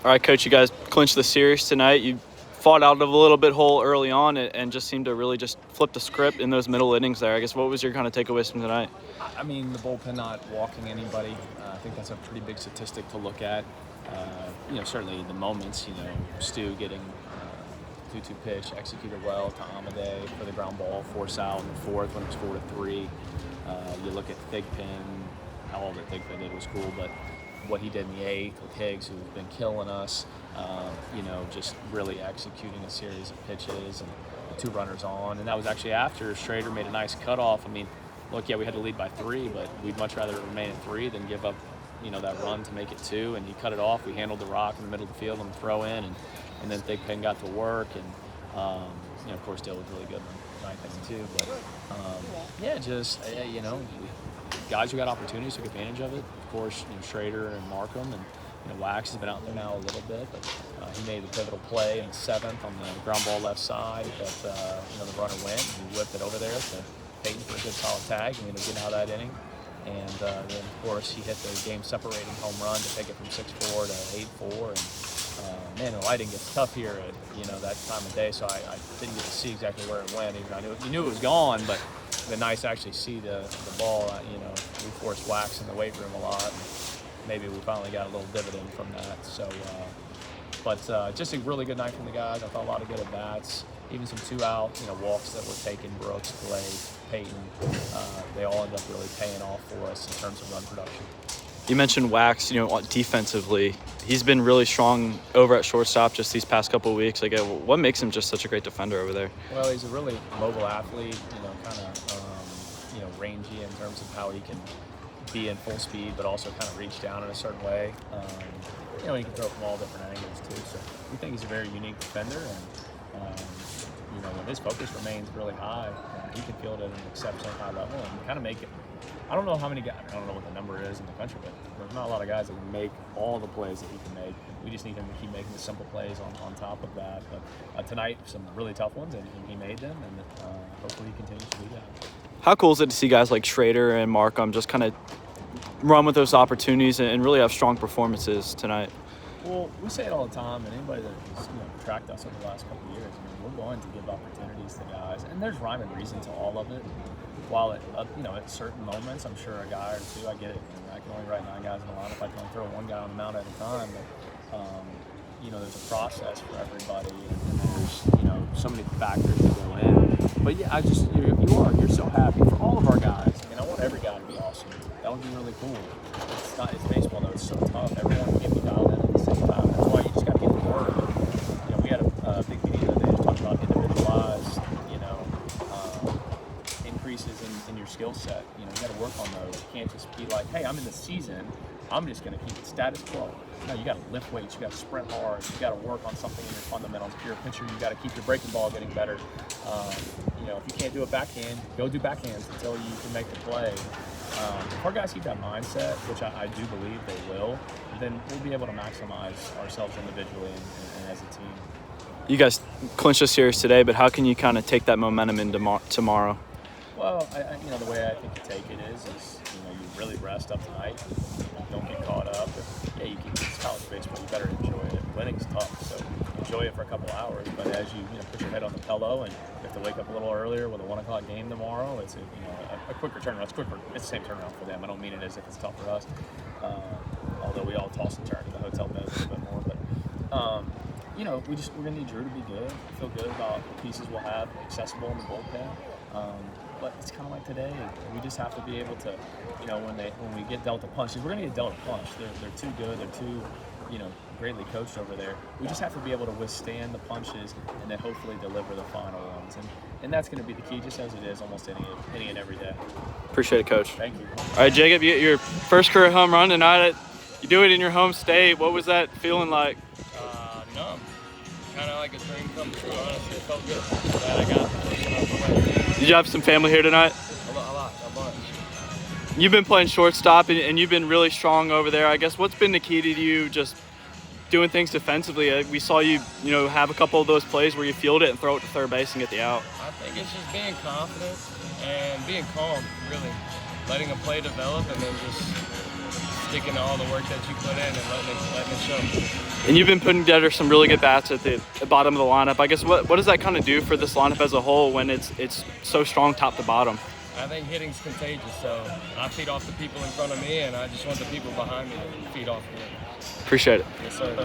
All right, Coach, you guys clinched the series tonight. You fought out of a little bit hole early on and just seemed to really just flip the script in those middle innings there. I guess what was your kind of takeaways from tonight? I mean, the bullpen not walking anybody. I think that's a pretty big statistic to look at. Certainly the moments, Stu getting 2-2 pitch, executed well to Amade for the ground ball, force out in the fourth when it was 4-3. You look at Thigpen, all that Thigpen did was cool, but what he did in the eighth with Higgs, who's been killing us, just really executing a series of pitches and the 2 runners on. And that was actually after Schrader made a nice cutoff. I mean, look, yeah, we had to lead by 3, but we'd much rather remain at 3 than give up, that run to make it 2. And he cut it off. We handled the rock in the middle of the field on the throw in, and then Thigpen got to work. And, of course, Dill was really good in the ninth inning too. But, guys who got opportunities took advantage of it. Of course, Schrader and Markham, and Wax has been out there now a little bit, but he made the pivotal play in the 7th on the ground ball left side that the runner went, and he whipped it over there to Peyton for a good solid tag, and we ended up getting out of that inning. And then, of course, he hit the game-separating home run to take it from 6-4 to 8-4. And the lighting gets tough here at that time of day, so I didn't get to see exactly where it went. Even you knew it was gone, but it's nice to actually see the ball. We forced Wax in the weight room a lot, and maybe we finally got a little dividend from that. So, just a really good night from the guys. I thought a lot of good at bats, even some 2-out walks that were taken. Brooks, Blake, Peyton, they all ended up really paying off for us in terms of run production. You mentioned Wax, defensively. He's been really strong over at shortstop just these past couple of weeks. Like, what makes him just such a great defender over there? Well, he's a really mobile athlete, kind of, rangy in terms of how he can be in full speed, but also kind of reach down in a certain way. He can throw from all different angles too. So we think he's a very unique defender, and when his focus remains really high, he can field at an exceptionally high level and kind of make it. I don't know how many guys, I don't know what the number is in the country, but there's not a lot of guys that can make all the plays that he can make. We just need him to keep making the simple plays on top of that. But tonight, some really tough ones, and he made them, and hopefully he continues to do that. How cool is it to see guys like Schrader and Markham just kind of run with those opportunities and really have strong performances tonight? Well, we say it all the time, and anybody that's tracked us over the last couple of years, we're going to give opportunities to guys, and there's rhyme and reason to all of it. While at certain moments, I'm sure a guy or two, I get it. I can only write 9 guys in the lineup. I can only throw 1 guy on the mound at a time. But there's a process for everybody, and there's so many factors that go in. But yeah, you're so happy for all of our guys. I mean, I want every guy to be awesome. That would be really cool. It's baseball though. It's so tough. Everyone can be dialed in at the same time. That's why you just got to get to work. We had a big meeting the other day just talking about individualized, increases in your skill set. You got to work on those. You can't just be like, hey, I'm in the season, I'm just going to keep it status quo. No, you got to lift weights, you got to sprint hard, you got to work on something in your fundamentals. If you're a pitcher, you got to keep your breaking ball getting better. If you can't do a backhand, go do backhands until you can make the play. If our guys keep that mindset, which I do believe they will, then we'll be able to maximize ourselves individually and as a team. You guys clinched the series today, but how can you kind of take that momentum into tomorrow? Well, the way I think you take it is you really rest up tonight. Don't get caught up. It's college baseball. You better enjoy it. Winning's tough, so enjoy it for a couple hours. But as you put your head on the pillow and you have to wake up a little earlier with a 1 o'clock game tomorrow, it's a quicker turnaround. It's quicker. It's the same turnaround for them. I don't mean it as if it's tough for us. Although we all toss and turn to the hotel bed a little bit more, but. We're gonna need Drew to be good. I feel good about the pieces we'll have accessible in the bullpen. But it's kind of like today. We just have to be able to, when we get dealt a punch, we're gonna get dealt a punch. They're too good. They're too, greatly coached over there. We just have to be able to withstand the punches and then hopefully deliver the final ones. And that's going to be the key, just as it is almost any and every day. Appreciate it, Coach. Thank you. All right, Jacob, you get your first career home run tonight. You do it in your home state. What was that feeling like? Numb. Kind of like a dream come true, honestly. It felt good. Glad I got it. Did you have some family here tonight? A bunch. You've been playing shortstop, and you've been really strong over there. I guess what's been the key to you just doing things defensively? We saw you, have a couple of those plays where you field it and throw it to third base and get the out. I think it's just being confident and being calm, really. Letting a play develop and then just sticking to all the work that you put in and letting it show. And you've been putting together some really good bats at the bottom of the lineup. I guess what does that kind of do for this lineup as a whole when it's so strong top to bottom? I think hitting's contagious, so I feed off the people in front of me, and I just want the people behind me to feed off me. Appreciate it. Yes, sir.